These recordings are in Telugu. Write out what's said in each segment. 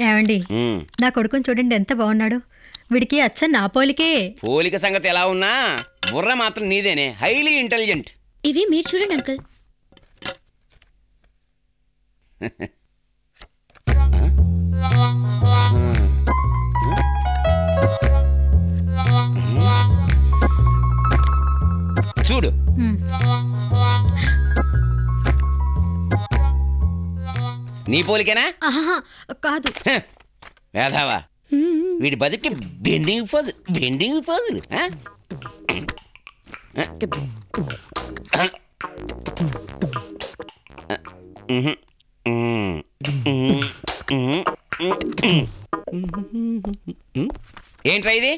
ఏమండి నా కొడుకుని చూడండి ఎంత బాగున్నాడు. వీడికి అచ్చ నా పోలికే. పోలిక సంగతి ఎలా ఉన్నా బుర్ర మాత్రం నీదేనే, హైలీ ఇంటెలిజెంట్. ఇవి మీరు చూడండి అంకుల్. చూడు నీ పోలికేనా? కాదు వేధావా, వీడి బతికి బెండింగ్ పోదు ఏంట్రా ఇది?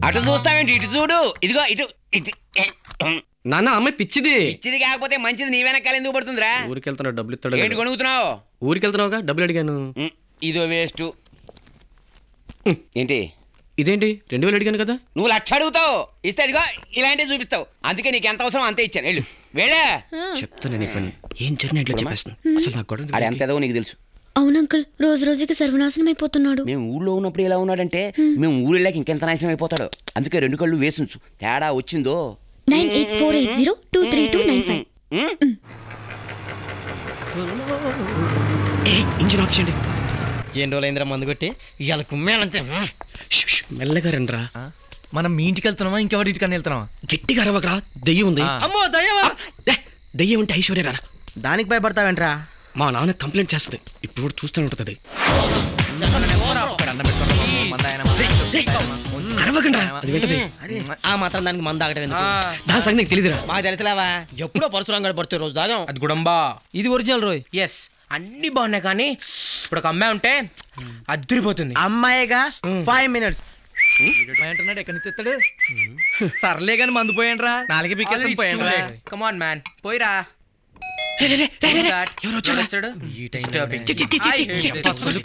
అటు చూస్తావేంటి, ఇటు చూడు. ఇదిగో ఇటు. నాన్న అమ్మాయి పిచ్చిది. పిచ్చిది కాకపోతే మంచిది నీ వెనకాల ఎందుకు పడుతుందిరా? ఊరికి వెళ్తున్నావు, డబ్బులు ఇస్తాడు. ఏంటి కొనుగుతున్నావు? ఊరికి వెళ్తున్నావుగా, డబ్బులు అడిగాను. ఇదో వేస్ట్. ఏంటి ఇదేంటి 2000 అడిగాను కదా? నువ్వు 1,00,000 అడుగుతావు, ఇస్తే ఇదిగో ఇలాంటివి చూపిస్తావు. అందుకే నీకు ఎంత అవసరం అంతే ఇచ్చాను. వెళ్ళు వెళ్ళే. చెప్తాను నీ పని. ఏం జరిగినా ఇట్లా చెప్పేస్తాను. అసలు నాకు గొడవ అది ఎంత ఏదో నీకు తెలుసు. అవును అంకుల్, రోజు రోజుకి సర్వనాశనం అయిపోతున్నాడు. మేము ఊళ్ళో ఉన్నప్పుడు ఎలా ఉన్నాడంటే మేము ఊరు వెళ్ళాక ఇంకెంత నాశనం అయిపోతాడు. అందుకే 2 కళ్ళు వేసుంచు. తేడా వచ్చిందో 9848023295. ఇంజిన్ ఆఫ్ చేయండి. ఏం రోజులైందిరా మందు కొట్టి ఇవాళ కుమ్మేనంతే. మెల్లగా రండిరా. మనం మీ ఇంటికి వెళ్తున్నావా ఇంకెవరి ఇంటికన్నా వెళ్తున్నావా? గట్టిగా అరవకరా, దెయ్యం ఉంది. అమ్మో దయ్యమా? దెయ్యం అంటే ఐశ్వర్యరా. దానికి భయపడతావేంట్రా? మా నాన్న కంప్లైంట్ చేస్తుంది, ఇప్పుడు కూడా చూస్తూనే ఉంటుంది. అరవకండ్రా, అది వింటది. ఆ మాత్రం దానికి మందు ఆగటం దాని సంగతి నీకు తెలియదురా. మాకు తెలుసులేవా, ఎప్పుడో పరశురాం గడి పడుతుంది రోజు దాగా. అది గుడంబా, ఇది ఒరిజినల్ రోయ్. ఎస్, అన్ని బాగున్నాయి కానీ ఇప్పుడు ఒక అమ్మాయి ఉంటే అద్దరిపోతుంది. అమ్మాయిగా 5 minutes అంటున్నాడు. ఎక్కడి నుంచి తెస్తాడు? సర్లే కానీ మందు పోయండ్రా, 4 పికెళ్ళి పోయండ్రా. కమాన్ మ్యాన్, పోయిరా.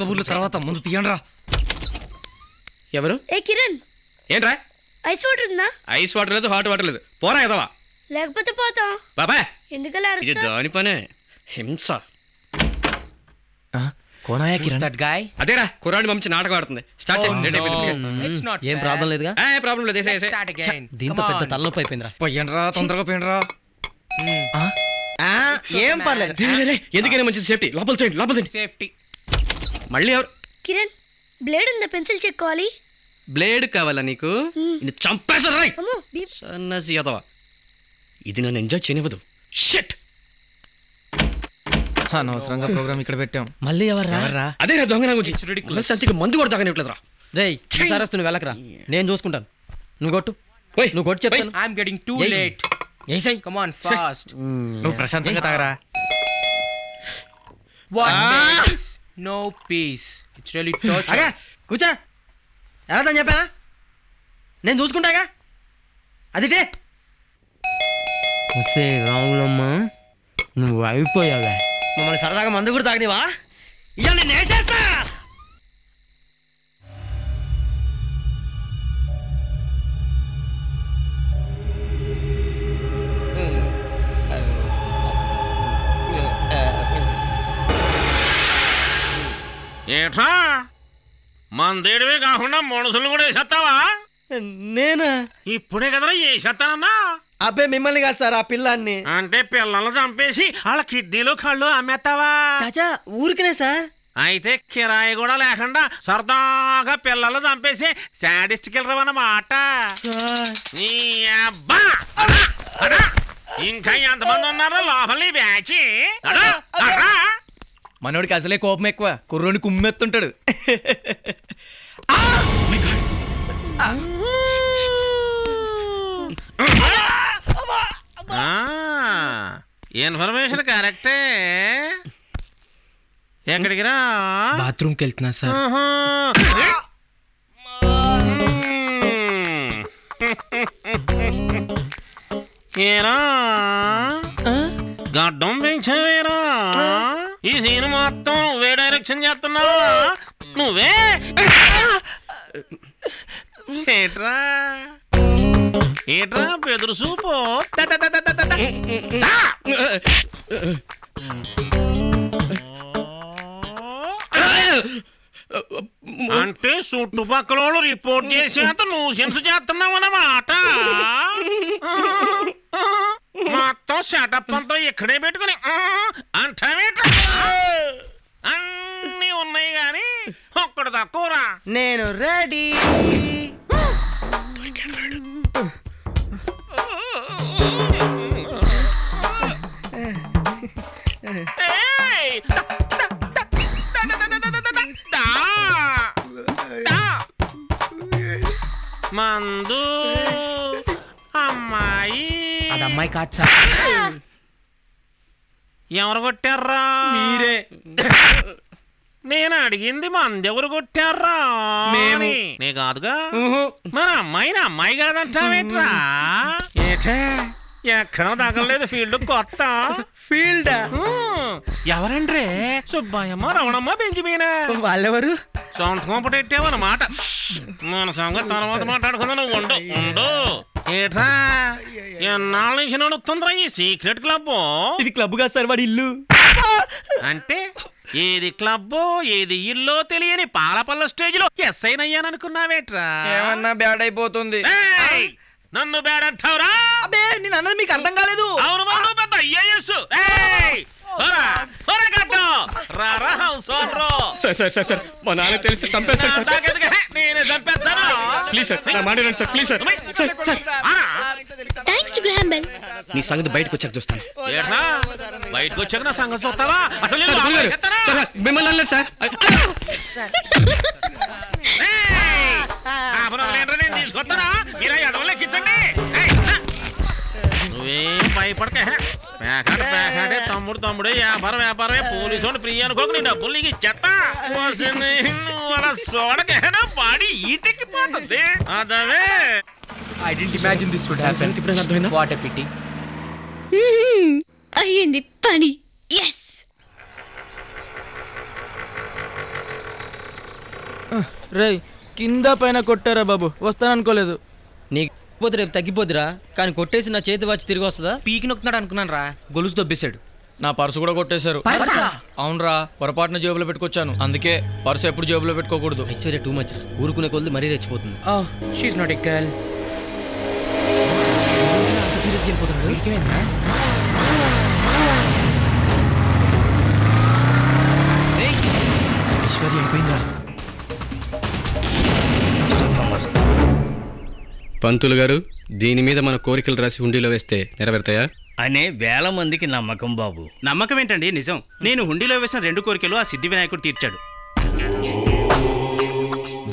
కబుర్ల తర్వాత ముందు తీయండ్రా. ఎవరు? ఏ కిరణ్, ఏంట్రా? ఐస్ వాటర్ ఉందా? ఐస్ వాటర్ లేదు, హాట్ వాటర్ లేదు. పోరా ఎదవా. లేకపోతే పోతా. బాబా ఎందుకలా ఇది దాని పనే, హింస. కోనాయా కిరణ్? That guy. అదేరా కుర్రాడిని పంపించి నాటకం ఆడుతుంది. స్టార్ట్ చేయండి. ఏం ప్రాబ్లం లేదుగా? ప్రాబ్లం లేదు. దీంతో పెద్ద తలనొప్పి అయిపోయిందిరా. పోయండ్రా, తొందరగా పోయండ్రా. ఏం పర్లేదు. ఎందుకైనా మంచిది సేఫ్టీ. లోపల చేయండి, లోపల చేయండి. సేఫ్టీ. మళ్ళీ ఎవరు? కిరణ్, బ్లేడ్ ఉందా? పెన్సిల్ చెక్కోవాలి. బ్లేడ్ కావాలా నీకు? చంపేసారు రై అమ్మో బీప్. సన్నసి యదవా, ఇది నన్ను ఎంజాయ్ చేయనివ్వదు. షిట్. అనవసరంగా ప్రోగ్రామ్ ఇక్కడ పెట్టాం. మళ్ళీ ఎవర్రా? అదే రా దొంగ గురించి. సంచికి మందు కూడా తాగనివ్వట్లేదురా. రేయ్ ఈసారి వస్తు నువ్వు వెళ్ళకరా, నేను చూసుకుంటాను. నువ్వు కొట్టు, నువ్వు కొట్టు చెప్తాను. I'm getting too late. Come on fast. నువ్వు ప్రశాంతంగా తాగరా. Watch this. No peace. It's really torture. కూర్చో. ఎలా చెప్పానా? నేను చూసుకుంటాగా. అదిటే వస్తే రాములమ్మ, నువ్వు అయిపోయావా? మమ్మల్ని సరదాగా మందు కూడా తాగనివా? ఇవాళ నేను వేసేస్తా. ఏట్రా మందేడివే కాకుండా మనుషులు కూడా వేసేస్తావా? నేనా? ఇప్పుడే కదరా వేసేస్తానన్నా. అబ్బే మిమ్మల్ని కాదు సార్, ఆ పిల్లాన్ని. అంటే పిల్లల్ని చంపేసి వాళ్ళ కిడ్నీలు కళ్ళు అమ్మేస్తావా? చాచా ఊరికనే సార్. అయితే కిరాయి కూడా లేకుండా సరదాగా పిల్లలు చంపేసి శాడిస్ట్ కిల్లర్ అన్నమాట. నీ అబ్బా ఇంకా ఎంతమంది ఉన్నారో లోపలి బ్యాచ్? మనోడికి అసలే కోపం ఎక్కువ, కుర్రోని కుమ్మెత్తుంటాడు. ఇన్ఫర్మేషన్ కరెక్టే. ఎక్కడికి రా? బాత్రూమ్కి వెళ్తున్నా సార్. ఏరా గడ్డం పెంచవేరా? ఈ సీన్ మొత్తం నువ్వే డైరెక్షన్ చేస్తున్నావా? నువ్వే ఏంట్రా? ఏట్రా బెదురు సూపు అంటే చుట్టుపక్కల వాళ్ళు రిపోర్ట్ చేసేంత నువ్వు సెన్స్ చేస్తున్నావు అన్నమాట. మొత్తం సెటప్ అంతా ఇక్కడే పెట్టుకుని అంటే అన్నీ ఉన్నాయి గాని ఒక్కడు తక్కువరా. నేను రెడీ. మందు అమ్మాయి అది అమ్మాయి కాదు సార్. ఎవరు కొట్టారా? మీరే. నేను అడిగింది మందెవరు కొట్టారా? మేము. నే కాదుగా. మన అమ్మాయిని అమ్మాయి కాదంటావేట్రా? ఏటే ఎక్కడో తగలేదు ఫీల్డ్ కొత్త ఫీల్డ్. ఎవరండ్రే? సుబ్బాయమ్మ, రమణమ్మ, బెంజమీనా? వాళ్ళెవరు? సొంతకం పెట్టావన్నమాట. మన సంగతి తర్వాత మాట్లాడుకుందా. నువ్వు ఉండు ఉండు. ఏట్రా ఎన్నాళ్ళ నుంచి నడుస్తుందిరా ఈ సీక్రెట్ క్లబ్? ఇది క్లబ్ కాదు సార్, వాడి ఇల్లు. అంటే ఏది క్లబ్బో ఏది ఇల్లో తెలియని పాలపల్ల స్టేజ్ లో ఎస్ఐ అయ్యాననుకున్నావేట్రా? ఏమన్నా బ్యాడ్ అయిపోతుంది. ఏయ్! నన్ను బ్యాడ్ అంటావురా? అబ్బే నేను అన్నది మీకు అర్థం కాలేదు. అవును వాళ్ళు పెద్ద ఐఏఎస్. సార్ మా నాన్న తెలిసి చంపేస్తాను సార్. నేనే చంపేస్తాను. ప్లీజ్ సార్, నా మాట వినండి sir, please sir. Sir thanks to Graham bell. నీ సంగతి బయటకు వచ్చాక చూస్తాను. ఏట్రా బయటకు వచ్చాక నా సంగతి చూస్తావా? అసలు నేను సార్, లోపలికి గురుగారు, ఎత్తనా? సార్, మిమ్మల్ని అనలేదు సార్. ఏయ్! కాపురాలు నేను తీసుకొస్తానా? మీరా ఎదవలు ఎక్కించండి. నువ్వేం భయపడక. పేకాడే తమ్ముడే వ్యాపారమే పోలీసు ప్రియ అనుకోక నీ డబ్బులు నీకు ఇచ్చేస్తా. నువ్వు అలా సోడకేనా body ఈటెక్కిపోతుంది. అదవే I didn't imagine this would happen. ఇప్పుడు అర్థమైందా? What a pity. అయ్యింది పని. ఎస్. రేయ్ కింద పైన కొట్టారా బాబు, వస్తాననుకోలేదు. నీకు పోతే రేపు తగ్గిపోతురా, కానీ కొట్టేసి నా చేతి వచ్చి తిరిగి వస్తుందా? పీకి నొక్కున్నాడు అనుకున్నాను రా, గొలుసు దొబ్బేశాడు. నా పర్సు కూడా కొట్టేశారు. అవునరా, పొరపాటున జేబులో పెట్టుకొచ్చాను. అందుకే పర్సు ఎప్పుడు జేబులో పెట్టుకోకూడదు. ఐశ్వర్య టూ మచ్ రా, ఊరుకునే కొద్ది మరీ రెచ్చిపోతుంది. She's not a girl. అంత సీరియస్గా వెళ్ళిపోతున్నాడు. వీడికేమైందా? ఐశ్వర్య అయిపోయిందా? పంతులు గారు, దీని మీద మన కోరికలు రాసి హుండీలో వేస్తే నెరవేరుతాయా? అనే వేల మందికి నమ్మకం బాబు. నమ్మకం ఏంటండి, నిజం. నేను హుండీలో వేసిన 2 కోరికలు ఆ సిద్ధి వినాయకుడు తీర్చాడు.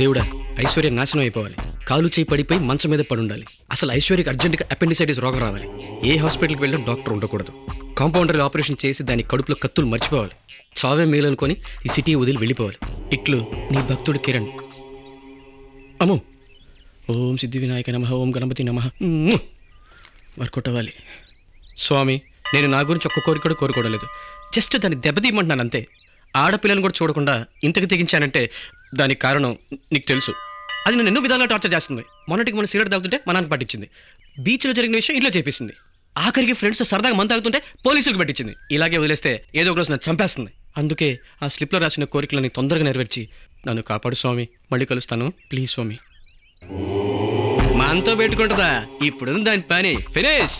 దేవుడా, ఐశ్వర్య నాశనం అయిపోవాలి. కాలు చేయి పడిపోయి మంచం మీద పడి ఉండాలి. అసలు ఐశ్వర్యకి అర్జెంట్గా అపెండిసైటిస్ రోగం రావాలి. ఏ హాస్పిటల్కి వెళ్ళినా డాక్టర్ ఉండకూడదు. కాంపౌండర్ ఆపరేషన్ చేసి దాని కడుపులో కత్తులు మర్చిపోవాలి. చావే మేలనుకొని ఈ సిటీ వదిలి వెళ్ళిపోవాలి. ఇట్లు నీ భక్తుడు కిరణ్. అమ్మో, ఓం సిద్ధి వినాయక నమః, ఓం గణపతి నమః. వర్కౌట్ అవ్వాలి. స్వామి, నేను నా గురించి ఒక్క కోరిక కూడా కోరుకోవడం లేదు. జస్ట్ దాన్ని దెబ్బతీయమంటున్నాను అంతే. ఆడపిల్లని కూడా చూడకుండా ఇంతకు తెగించానంటే దానికి కారణం నీకు తెలుసు. అది నన్ను ఎన్నో విధాలుగా టార్చర్ చేస్తుంది. మొన్నటికి మన సిగరెట్ తాగుతుంటే మా నాన్న పట్టించింది. బీచ్లో జరిగిన విషయం ఇంట్లో చేపించింది. ఆఖరికి ఫ్రెండ్స్ సరదాగా మందు తాగుతుంటే పోలీసులకు పట్టించింది. ఇలాగే వదిలేస్తే ఏదో ఒక రోజు నన్ను చంపేస్తుంది. అందుకే ఆ స్లిప్లో రాసిన కోరికలని తొందరగా నెరవేర్చి నన్ను కాపాడు స్వామి. మళ్ళీ కలుస్తాను ప్లీజ్ స్వామి. మనతో పెట్టుకుంటుందా? ఇప్పుడు దాని పని ఫినిష్.